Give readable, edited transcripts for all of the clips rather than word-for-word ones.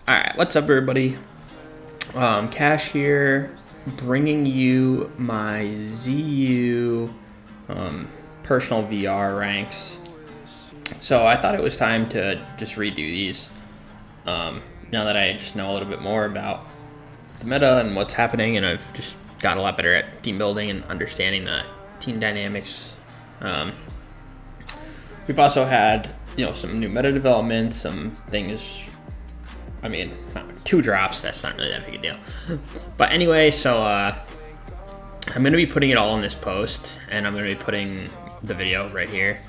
Alright, what's up, everybody? Cash here, bringing you my ZU personal VR ranks. So I thought it was time to just redo these. Now that I just know a little bit more about the meta and what's happening, and I've just gotten a lot better at team building and understanding the team dynamics. We've also had, some new meta development, some things. I mean, 2 drops, that's not really that big a deal. But anyway, so I'm going to be putting it all in this post, and I'm going to be putting the video right here.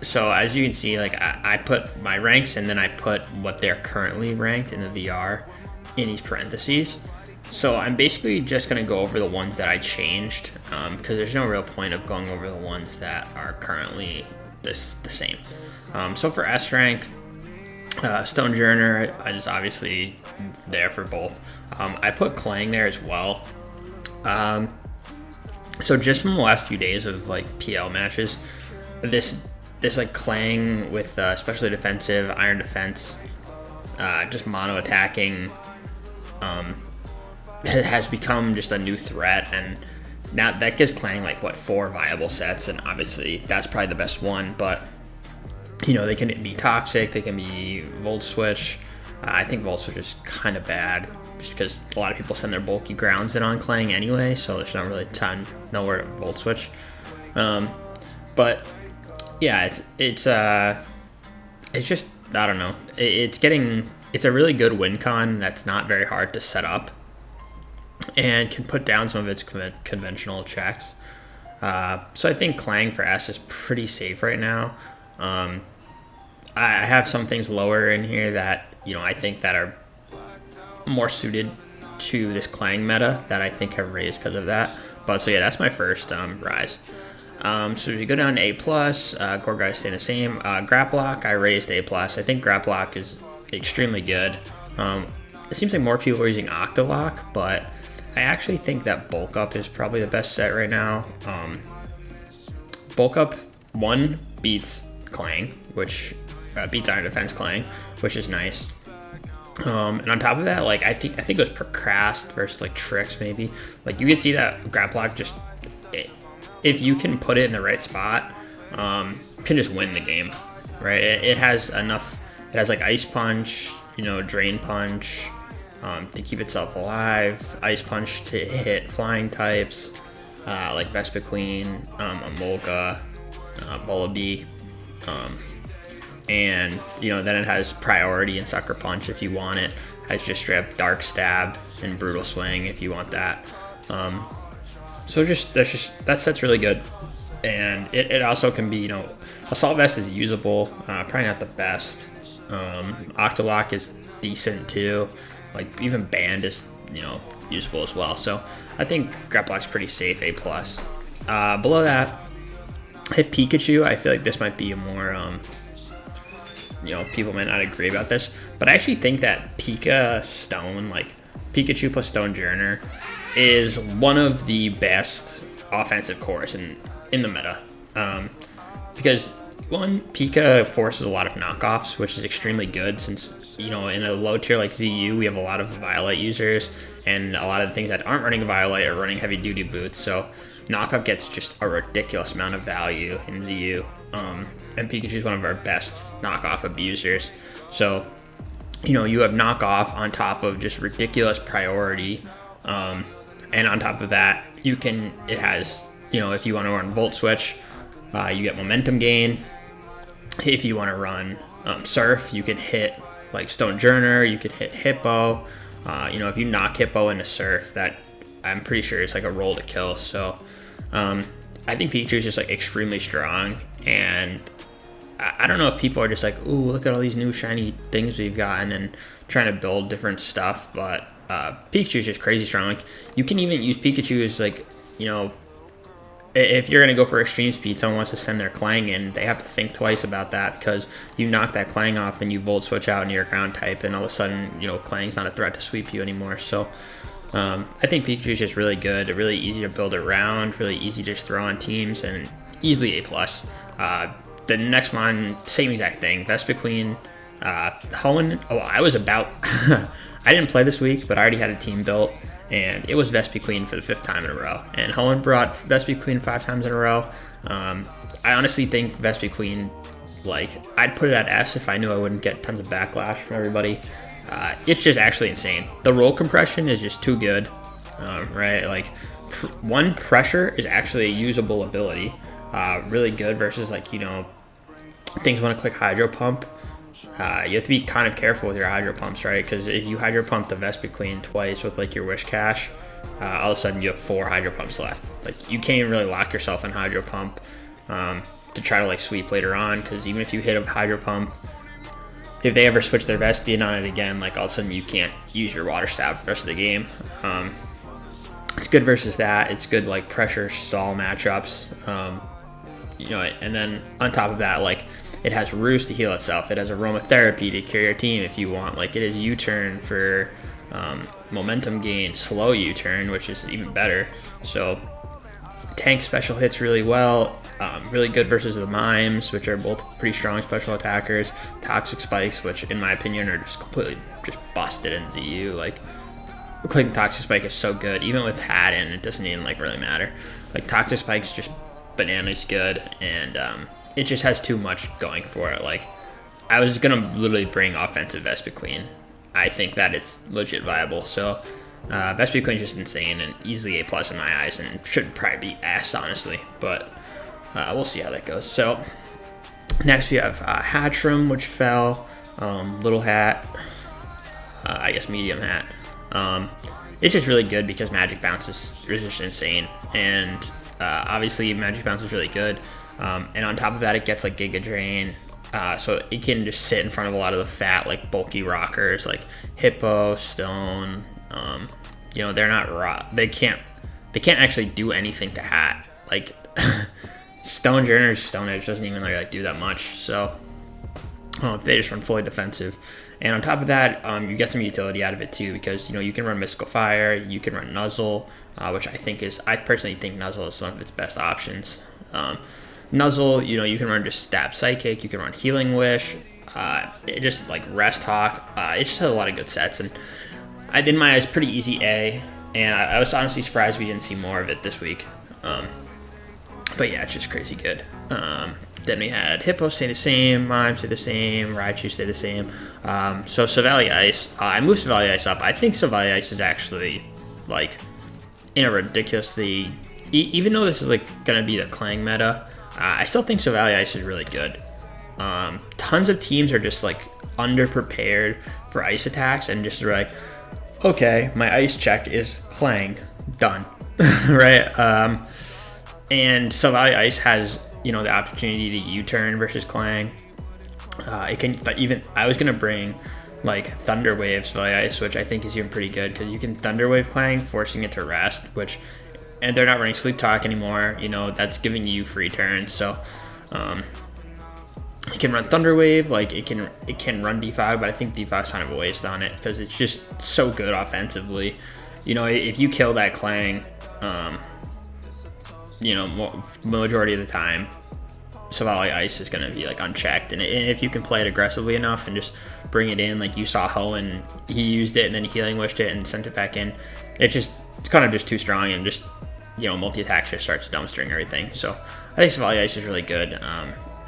So as you can see, like I put my ranks, and then I put what they're currently ranked in the VR in these parentheses. So I'm basically just going to go over the ones that I changed, because there's no real point of going over the ones that are currently the same. So for S rank, Stonejourner is obviously there for both. I put Klang there as well. So just from the last few days of like PL matches, this like Klang with especially defensive, iron defense, just mono attacking, has become just a new threat, and now that gives Klang like 4 viable sets, and obviously that's probably the best one, but they can be toxic, they can be Volt Switch. I think Volt Switch is kind of bad just because a lot of people send their bulky grounds in on Klang anyway, so there's not really nowhere to Volt Switch. But yeah, it's just, I don't know. It's a really good win con that's not very hard to set up and can put down some of its conventional checks. So I think Klang for S is pretty safe right now. I have some things lower in here that, I think that are more suited to this Klang meta that I think have raised because of that. But so yeah, that's my first rise. So if you go down to A+, Gorgai staying the same. Graplock, I raised A+. I think Graplock is extremely good. It seems like more people are using Octolock, but I actually think that Bulk Up is probably the best set right now. Bulk Up 1 beats Klang, which beats Iron Defense Klang, which is nice. And on top of that, like I think it was Procrast versus like Tricks maybe. Like you can see that Graplock just, if you can put it in the right spot, can just win the game, right? It has enough. It has like Ice Punch, Drain Punch, to keep itself alive. Ice Punch to hit flying types, like Vespiquen, Emolga, Bullaby. And then it has priority and Sucker Punch if you want it. It has just straight up Dark Stab and Brutal Swing if you want that. So that set's really good, and it also can be Assault Vest is usable, probably not the best. Octolock is decent too, like even Band is usable as well. So I think Graplock's pretty safe, A+. Below that, hit Pikachu. I feel like this might be a more people might not agree about this, but I actually think that Stone, like Pikachu plus Stonejourner, is one of the best offensive cores in the meta. Because one, Pika forces a lot of knockoffs, which is extremely good since in a low tier like ZU we have a lot of Violet users, and a lot of the things that aren't running Violet are running heavy duty boots, so knockoff gets just a ridiculous amount of value in ZU. And Pikachu is one of our best knockoff abusers. So, you have knockoff on top of just ridiculous priority. And on top of that, it has, if you want to run Volt Switch, you get momentum gain. If you want to run Surf, you can hit like Stonejourner, you can hit Hippo. If you knock Hippo into Surf, that I'm pretty sure it's like a roll to kill. So, I think Pikachu is just like extremely strong, and I don't know if people are just like, ooh, look at all these new shiny things we've gotten and trying to build different stuff, but Pikachu is just crazy strong. Like you can even use Pikachu as like, if you're gonna go for extreme speed, someone wants to send their Klang in, they have to think twice about that, because you knock that Klang off, then you Volt Switch out into your ground type, and all of a sudden, Klang's not a threat to sweep you anymore. So I think Pikachu is just really good, really easy to build around, really easy to just throw on teams, and easily A+. The next one, same exact thing. Vespiquen Hoenn, I was about, I didn't play this week, but I already had a team built, and it was Vespiquen for the 5th time in a row. And Hoenn brought Vespiquen 5 times in a row. I honestly think Vespiquen, like, I'd put it at S if I knew I wouldn't get tons of backlash from everybody. It's just actually insane. The roll compression is just too good, right? Like, one, pressure is actually a usable ability. Really good versus, like, things want to click Hydro Pump. You have to be kind of careful with your Hydro Pumps, right? Because if you Hydro Pump the Vespiquen twice with, like, your Wish Cache, all of a sudden you have 4 Hydro Pumps left. Like, you can't even really lock yourself in Hydro Pump to try to, like, sweep later on, because even if you hit a Hydro Pump, if they ever switch their Vespiquen on it again, like, all of a sudden you can't use your Water Stab for the rest of the game. It's good versus that. It's good, like, pressure stall matchups. And then on top of that, like, it has Roost to heal itself. It has Aromatherapy to cure your team if you want. Like, it is U-turn for momentum gain, slow U-turn, which is even better. So tank special hits really well. Really good versus the Mimes, which are both pretty strong special attackers. Toxic Spikes, which in my opinion are just completely just busted in ZU. Like, clicking Toxic Spike is so good. Even with Hat in, it doesn't even, like, really matter. Like, Toxic Spike's just bananas good, and it just has too much going for it. Like, I was gonna literally bring offensive Vespiquen. I think that it's legit viable. So Vespiquen is just insane and easily A+ in my eyes, and should probably be S, honestly. But we'll see how that goes. So next we have Hatchram, which fell. Little Hat, I guess medium Hat. It's just really good because Magic Bounce is just insane, and obviously Magic Bounce is really good. And on top of that, it gets, like, Giga Drain, so it can just sit in front of a lot of the fat, like, bulky rockers, like Hippo, Stone. They're not raw. They can't actually do anything to Hat. Like, Stone Journer's Stone Edge doesn't even, like, do that much. So if they just run fully defensive. And on top of that, you get some utility out of it too, because you can run Mystical Fire, you can run Nuzzle, which I personally think Nuzzle is one of its best options. Nuzzle, you can run just Stab Psychic, you can run Healing Wish, it just, like, Rest Hawk. It just has a lot of good sets, and I did my eyes pretty easy A, and I was honestly surprised we didn't see more of it this week. But yeah, it's just crazy good. Then we had Hippo stay the same, Mime stay the same, Raichu stay the same. So Silvally Ice, I moved Silvally Ice up. I think Silvally Ice is actually, like, in a ridiculously, even though this is, like, gonna be the Clang meta, I still think Silvally Ice is really good. Tons of teams are just, like, underprepared for ice attacks and just like, okay, my ice check is Clang, done, right? And Silvally Ice has, the opportunity to U-turn versus Clang. It can, but even I was gonna bring, like, Thunder Wave Silvally Ice, which I think is even pretty good because you can Thunder Wave Clang, forcing it to rest, and they're not running Sleep Talk anymore. That's giving you free turns. So it can run Thunder Wave, like, it can run D5, but I think D5's kind of a waste on it because it's just so good offensively. If you kill that Clang, majority of the time, Silvally Ice is going to be, like, unchecked, and if you can play it aggressively enough and just bring it in, like you saw Hoenn, he used it and then he Healing Wished it and sent it back in. It's kind of just too strong, and just, multi-attack just starts dumpstering everything. So I think Silvally Ice is really good.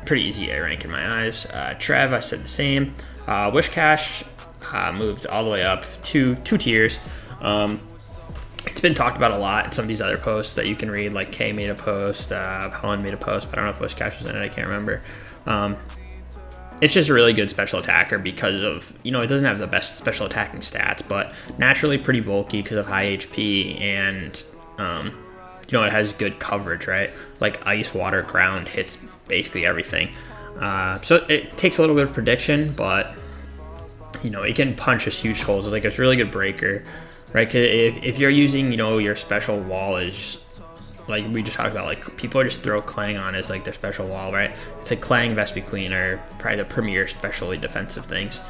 Pretty easy A rank in my eyes. Trev, I said the same. Wish Cache moved all the way up to 2 tiers. It's been talked about a lot in some of these other posts that you can read, like K made a post, Hoenn made a post, but I don't know if Wish Cache was in it, I can't remember. It's just a really good special attacker because of, it doesn't have the best special attacking stats, but naturally pretty bulky because of high HP, and, it has good coverage, right? Like Ice, Water, Ground hits basically everything. So it takes a little bit of prediction, but, it can punch us huge holes. Like, it's a really good breaker, right? Cause if you're using, your special wall is, like we just talked about, like, people just throw Clang on as, like, their special wall, right? It's like Clang, Vespiquen are probably the premier specially defensive things.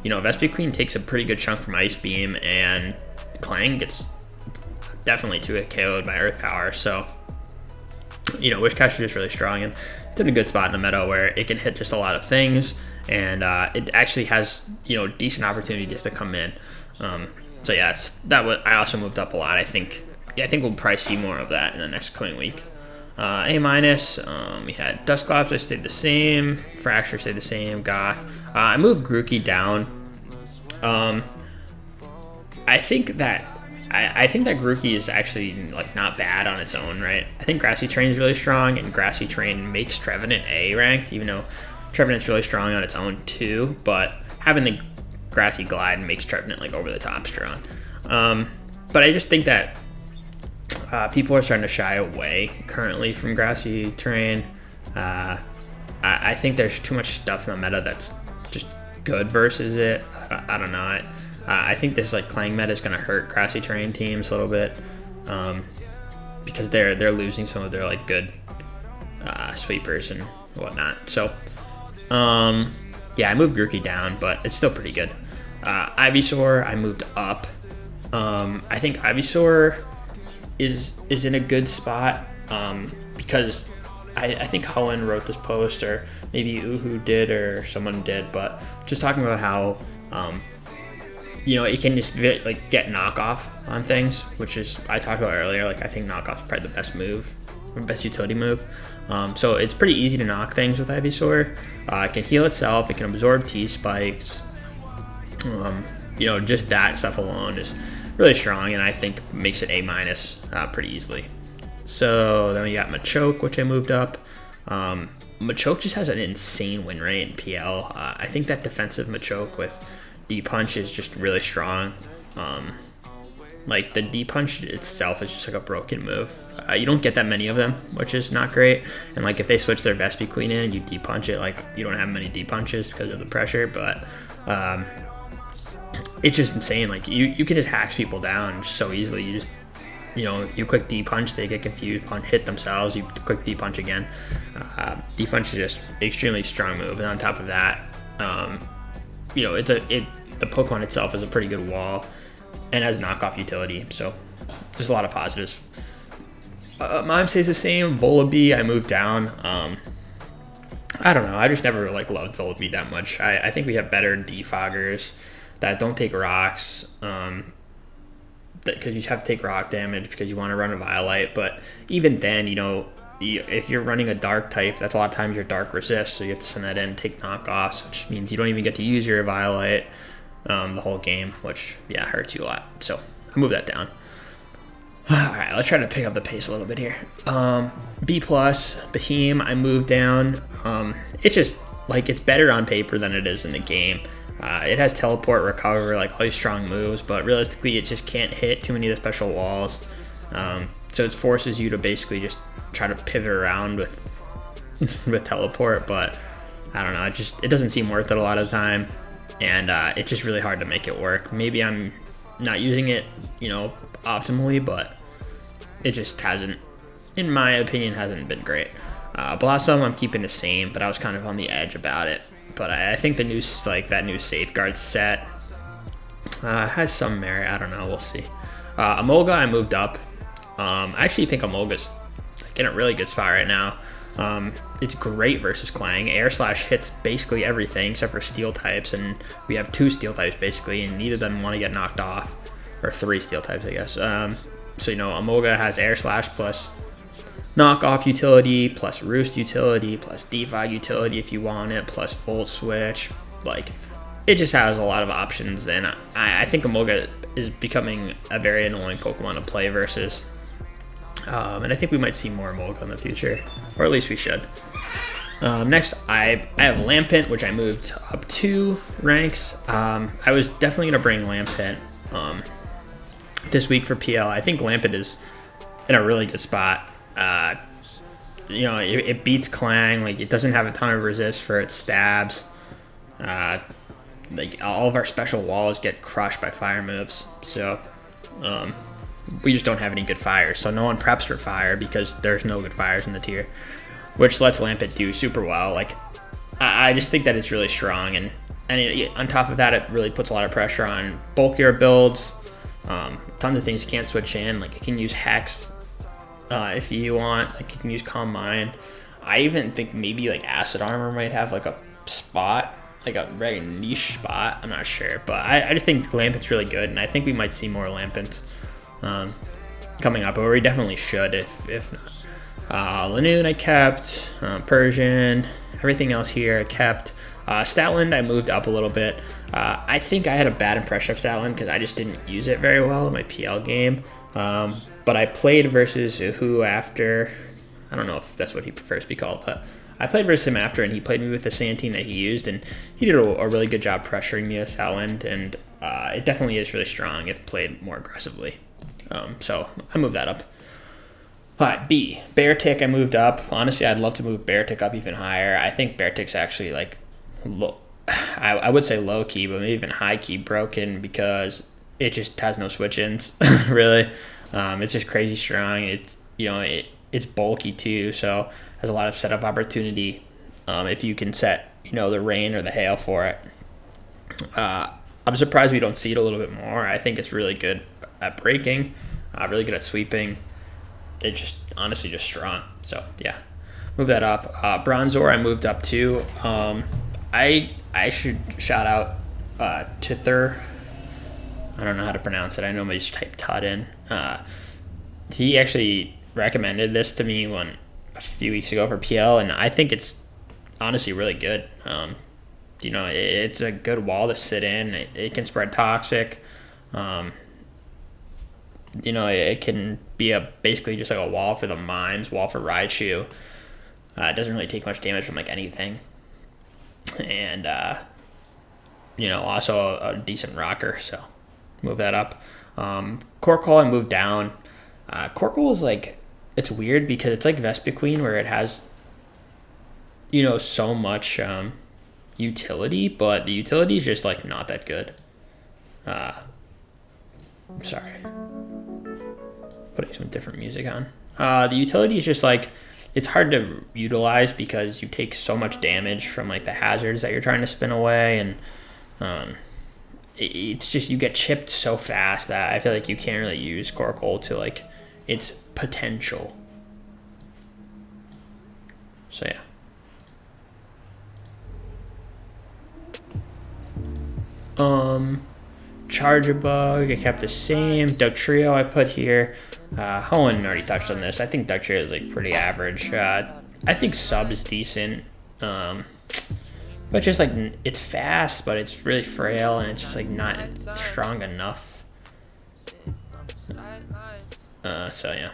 Vespiquen takes a pretty good chunk from Ice Beam, and Clang gets definitely to get KO'd by Earth Power. So, Wish Cache is just really strong, and it's in a good spot in the meta where it can hit just a lot of things, and it actually has decent opportunities to come in. So yeah, I also moved up a lot. I think we'll probably see more of that in the next coming week. A minus. We had Dusclops. I stayed the same. Fracture stayed the same. Goth. I moved Grookey down. I think that Grookey is actually like not bad on its own, right? I think Grassy Train is really strong, and Grassy Train makes Trevenant A ranked, even though Trevenant's really strong on its own too. But having the Grassy Glide makes Trevenant like over the top strong. But I just think that people are starting to shy away currently from Grassy Terrain. I think there's too much stuff in the meta that's just good versus it. I don't know. I think this like Clang meta is going to hurt Grassy Terrain teams a little bit because they're losing some of their like good sweepers and whatnot. So yeah, I moved Grookey down, but it's still pretty good. Ivysaur, I moved up. I think Ivysaur is in a good spot because I think Cullen wrote this post, or maybe Uhu did, or someone did, but just talking about how it can just like get knockoff on things, which is I talked about earlier. Like I think knockoff is probably the best move, or best utility move. So it's pretty easy to knock things with Ivysaur. It can heal itself. It can absorb T-spikes. Just that stuff alone is really strong, and I think makes it A- pretty easily. So then we got Machoke, which I moved up. Machoke just has an insane win rate in PL. I think that defensive Machoke with D-Punch is just really strong. Like the D-Punch itself is just like a broken move. You don't get that many of them, which is not great. And like if they switch their Vespi Queen in and you D-Punch it, like you don't have many D-Punches because of the pressure, but it's just insane. Like you can just hack people down so easily. You just you click D-Punch, they get confused, hit themselves, you click D-Punch again. D-Punch is just an extremely strong move, and on top of that, the Pokemon itself is a pretty good wall and has knockoff utility, so just a lot of positives. Mime stays the same. Volibee, I moved down. I don't know, I just never like loved Volibee that much. I think we have better defoggers that don't take rocks, because you have to take rock damage because you want to run a Violite. But even then, if you're running a dark type, that's a lot of times your dark resist, so you have to send that in and take knockoffs, which means you don't even get to use your Violite the whole game, which hurts you a lot. So I move that down. Alright, let's try to pick up the pace a little bit here. B+, Beheem, I moved down. It's just like it's better on paper than it is in the game. It has teleport, recover, like all these strong moves, but realistically it just can't hit too many of the special walls. So it forces you to basically just try to pivot around with teleport, but I don't know, it doesn't seem worth it a lot of the time, and it's just really hard to make it work. Maybe I'm not using it, optimally, but it just hasn't, in my opinion, hasn't been great. Blossom, I'm keeping the same, but I was kind of on the edge about it. But I think the new that new Safeguard set has some merit. I don't know. We'll see. Emolga, I moved up. I actually think Emolga's in a really good spot right now. It's great versus Clang. Air Slash hits basically everything except for Steel types, and we have 2 Steel types basically, and neither of them want to get knocked off, or 3 Steel types, I guess. So Emolga has Air Slash plus knockoff utility, plus Roost utility, plus Defog utility if you want it, plus Volt Switch. Like, it just has a lot of options, and I think Emolga is becoming a very annoying Pokemon to play versus. And I think we might see more Emolga in the future, or at least we should. Next, I have Lampent, which I moved up 2 ranks. I was definitely going to bring Lampent this week for PL. I think Lampent is in a really good spot. It beats Clang. Like, it doesn't have a ton of resist for its stabs. Like, all of our special walls get crushed by fire moves. So, we just don't have any good fires. So no one preps for fire because there's no good fires in the tier, which lets Lampent do super well. Like, I just think that it's really strong, and on top of that, it really puts a lot of pressure on bulkier builds. Tons of things you can't switch in. Like, it can use Hex. If you want, like, you can use Calm Mind. I even think maybe like Acid Armor might have like a spot like a very niche spot. I'm not sure, but I just think Lampent's really good, and I think we might see more Lampents coming up, or we definitely should if not. Lanoon I kept, Persian, everything else here I kept. Statland I moved up a little bit. I think I had a bad impression of Statland because I just didn't use it very well in my PL game. But I played versus who after. I don't know if that's what he prefers to be called, but I played versus him after, and he played me with the same team that he used, and he did a really good job pressuring me as Statland, and it definitely is really strong if played more aggressively. So I moved that up. B, Beartic I moved up. Honestly, I'd love to move Beartic up even higher. I think Beartic's actually like low. I would say low key, but maybe even high key broken because it just has no switch-ins, really. It's just crazy strong. It's bulky too, so has a lot of setup opportunity if you can set the rain or the hail for it. I'm surprised we don't see it a little bit more. I think it's really good at breaking, really good at sweeping. It's just honestly just strong. So yeah, move that up. Bronzor I moved up too. I should shout out Tither. I don't know how to pronounce it. I normally just type Tut in. He actually recommended this to me a few weeks ago for PL, and I think it's honestly really good. It's a good wall to sit in. It can spread toxic. It can be basically just like a wall for the mimes, wall for Raichu. It doesn't really take much damage from like anything, and also a decent rocker. So move that up. Corkle I moved down. Corkle is like, it's weird because it's like Vespiquen where it has so much utility, but the utility is just like not that good. Sorry, putting some different music on. The utility is just like, it's hard to utilize because you take so much damage from like the hazards that you're trying to spin away, and it's just, you get chipped so fast that I feel like you can't really use Corkle to like its potential. So yeah. Charjabug I kept the same. Dugtrio I put here. Hoenn already touched on this. I think Dugtrio is like pretty average. I think Sub is decent. But just like, it's fast, but it's really frail, and it's just like not strong enough. So yeah.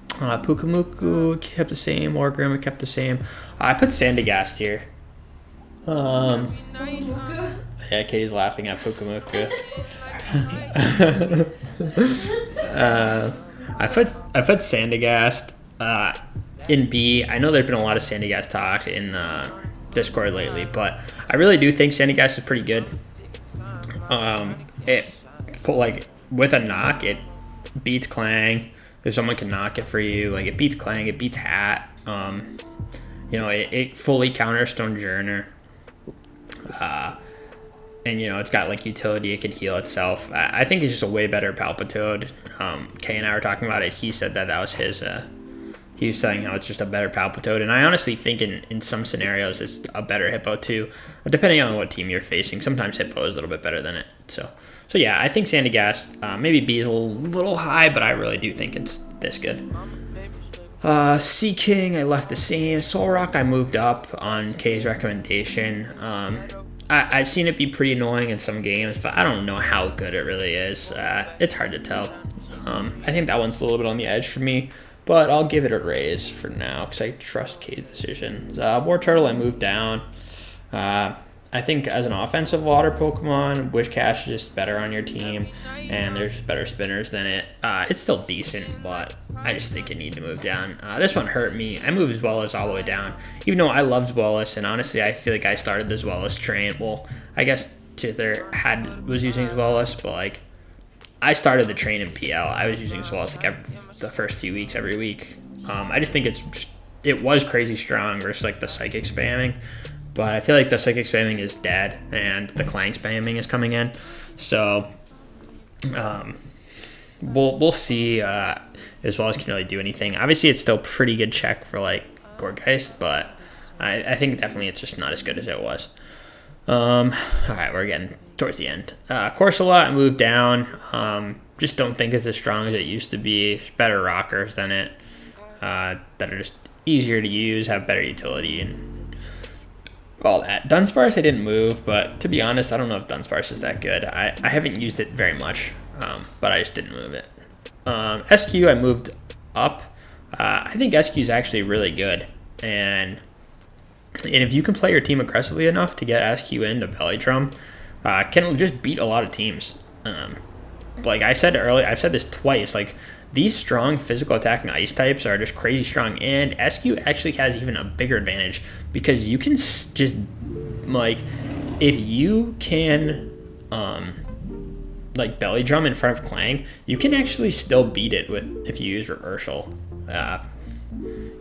Pukamuku kept the same. Orgrim kept the same. I put Sandygast here. Yeah, Kay's laughing at Pukamuku. I put Sandygast in B. I know there's been a lot of Sandygast talk in Discord lately, but I really do think Sandygast is pretty good. With a knock, it beats Clang. If someone can knock it for you, like it beats Clang, it beats Hat. It fully counters Stonjourner. And it's got like utility, it can heal itself. I think it's just a way better Palpitoad. Kay and I were talking about it. He said that was his. He was saying how it's just a better Palpitoad, and I honestly think in some scenarios it's a better Hippo too, depending on what team you're facing. Sometimes Hippo is a little bit better than it. So yeah, I think Sandygast, maybe B is a little high, but I really do think it's this good. Seaking I left the same. Solrock I moved up on Kay's recommendation. I've seen it be pretty annoying in some games, but I don't know how good it really is. It's hard to tell. I think that one's a little bit on the edge for me, but I'll give it a raise for now because I trust Kay's decisions. Wartortle I moved down. I think as an offensive water Pokemon, Wishcash is just better on your team, and there's just better spinners than it. It's still decent, but I just think it needs to move down. This one hurt me. I moved Zweilous all the way down, even though I love Zweilous, and honestly, I feel like I started the Zweilous train. Well, I guess Tither was using Zweilous, but like, I started the train in PL. I was using Zweilous like the first few weeks, every week. I just think it was crazy strong versus like the Psychic spamming. But I feel like the Psychic spamming is dead, and the Clang spamming is coming in. So, we'll see as well as can really do anything. Obviously, it's still pretty good check for like Gourgeist, but I think definitely it's just not as good as it was. All right, we're getting towards the end. Corsola, I moved down. Just don't think it's as strong as it used to be. There's better rockers than it that are just easier to use, have better utility, and all that. Dunsparce, I didn't move, but to be honest, I don't know if Dunsparce is that good. I haven't used it very much, but I just didn't move it. SQ, I moved up. I think SQ is actually really good, and if you can play your team aggressively enough to get SQ into Belly Drum, can just beat a lot of teams. Like I said earlier, I've said this twice, like these strong physical attacking ice types are just crazy strong, and SQ actually has even a bigger advantage because you can just, like, if you can, like Belly Drum in front of Clang, you can actually still beat it with if you use Reversal.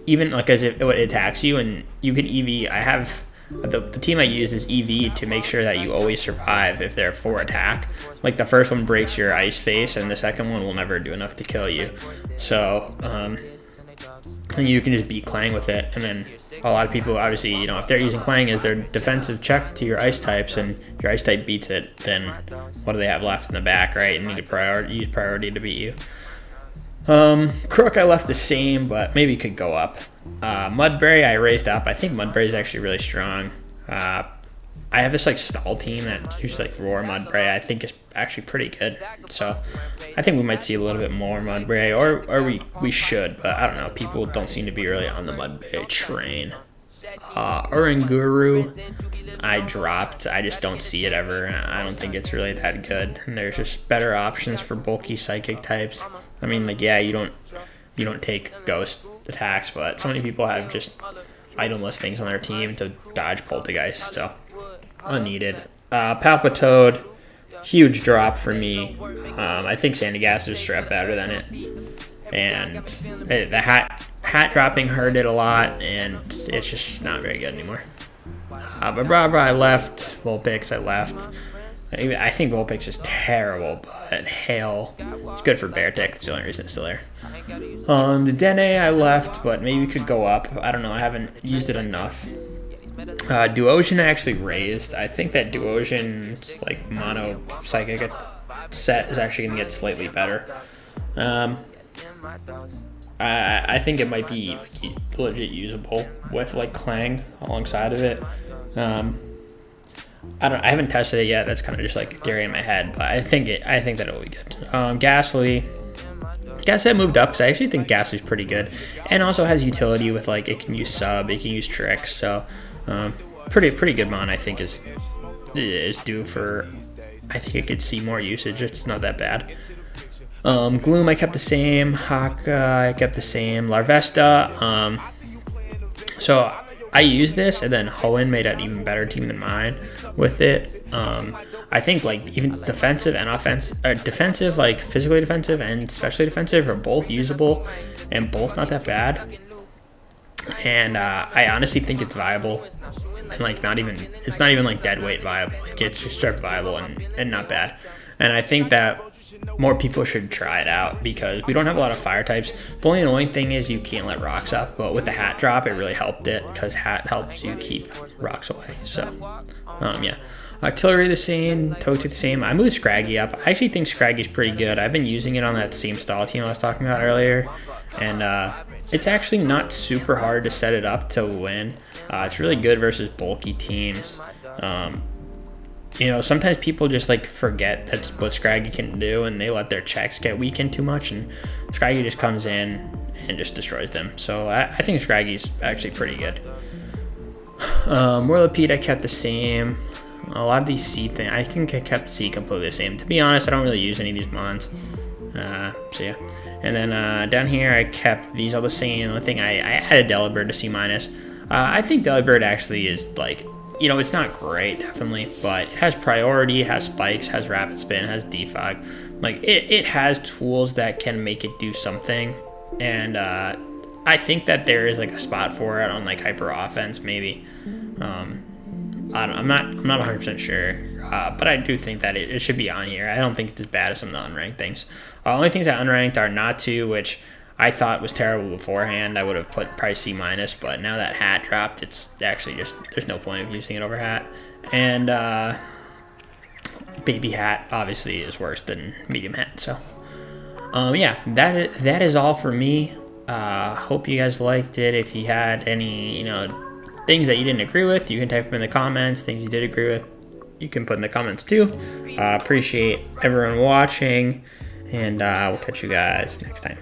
Even like as if it attacks you, and you can EV. I have the team I use is EV to make sure that you always survive if they're 4 attack. Like the first one breaks your ice face, and the second one will never do enough to kill you. So and you can just beat Clang with it. And then a lot of people, obviously, you know, if they're using Clang as their defensive check to your ice types, and your ice type beats it, then what do they have left in the back, right? And need to use priority to beat you. Crook I left the same, but maybe could go up. Mudberry I raised up. I think Mudberry is actually really strong. I have this like stall team that uses like Roar Mudberry. I think is actually pretty good. So I think we might see a little bit more Mudberry, or we should, but I don't know. People don't seem to be really on the Mudberry train. Oranguru I dropped. I just don't see it ever. I don't think it's really that good. And there's just better options for bulky psychic types. I mean, like, yeah, you don't take ghost attacks, but so many people have just itemless things on their team to dodge Poltergeist, so unneeded. Palpitoad, huge drop for me. I think Sandygast is straight up better than it, and the hat dropping hurt it a lot, and it's just not very good anymore. Barbara I left. Vulpix I left. I think Vulpix is terrible, but Hail is good for Beartic. That's the only reason it's still there. The Dene I left, but maybe could go up. I don't know. I haven't used it enough. Duosion I actually raised. I think that Duosion's like mono psychic set is actually going to get slightly better. I think it might be like, legit usable with like Clang alongside of it. I haven't tested it yet. That's kind of just like a theory in my head, but I think that it'll be good. Ghastly moved up because I actually think Ghastly's pretty good, and also has utility with like it can use sub, it can use tricks. So pretty good mon. I think is due for. I think it could see more usage. It's not that bad. Gloom I kept the same. Hawk I kept the same. Larvesta. So I used this, and then Hoenn made an even better team than mine with it. I think like even defensive and defensive, like physically defensive and especially defensive, are both usable and both not that bad. And I honestly think it's viable, and like it's not even like dead weight viable. Like it's just straight viable and not bad. And I think that more people should try it out because we don't have a lot of fire types. The only annoying thing is you can't let rocks up, but with the hat drop, it really helped it because hat helps you keep rocks away. So, yeah. Artillery the same, Tote the same. I moved Scraggy up. I actually think Scraggy's pretty good. I've been using it on that same stall team I was talking about earlier, and it's actually not super hard to set it up to win. It's really good versus bulky teams. You know, sometimes people just like forget that's what Scraggy can do, and they let their checks get weakened too much, and Scraggy just comes in and just destroys them. So I think Scraggy's actually pretty good. Whirlipede I kept the same. A lot of these C things, I think I kept C completely the same. To be honest, I don't really use any of these mons. So yeah. And then down here I kept these all the same. The only thing I added Delibird to C-. I think Delibird actually is like, you know, it's not great, definitely, but it has priority, it has spikes, has rapid spin, has defog. Like, it has tools that can make it do something, and I think that there is, like, a spot for it on, like, hyper offense, maybe. I'm not 100% sure, but I do think that it should be on here. I don't think it's as bad as some of the unranked things. Only things that unranked are Natu, which I thought was terrible beforehand. I would have put probably C-, but now that hat dropped, it's actually just, there's no point of using it over hat. And baby hat obviously is worse than medium hat. So yeah, that is all for me. Hope you guys liked it. If you had any, things that you didn't agree with, you can type them in the comments. Things you did agree with, you can put in the comments too. Appreciate everyone watching, and we'll catch you guys next time.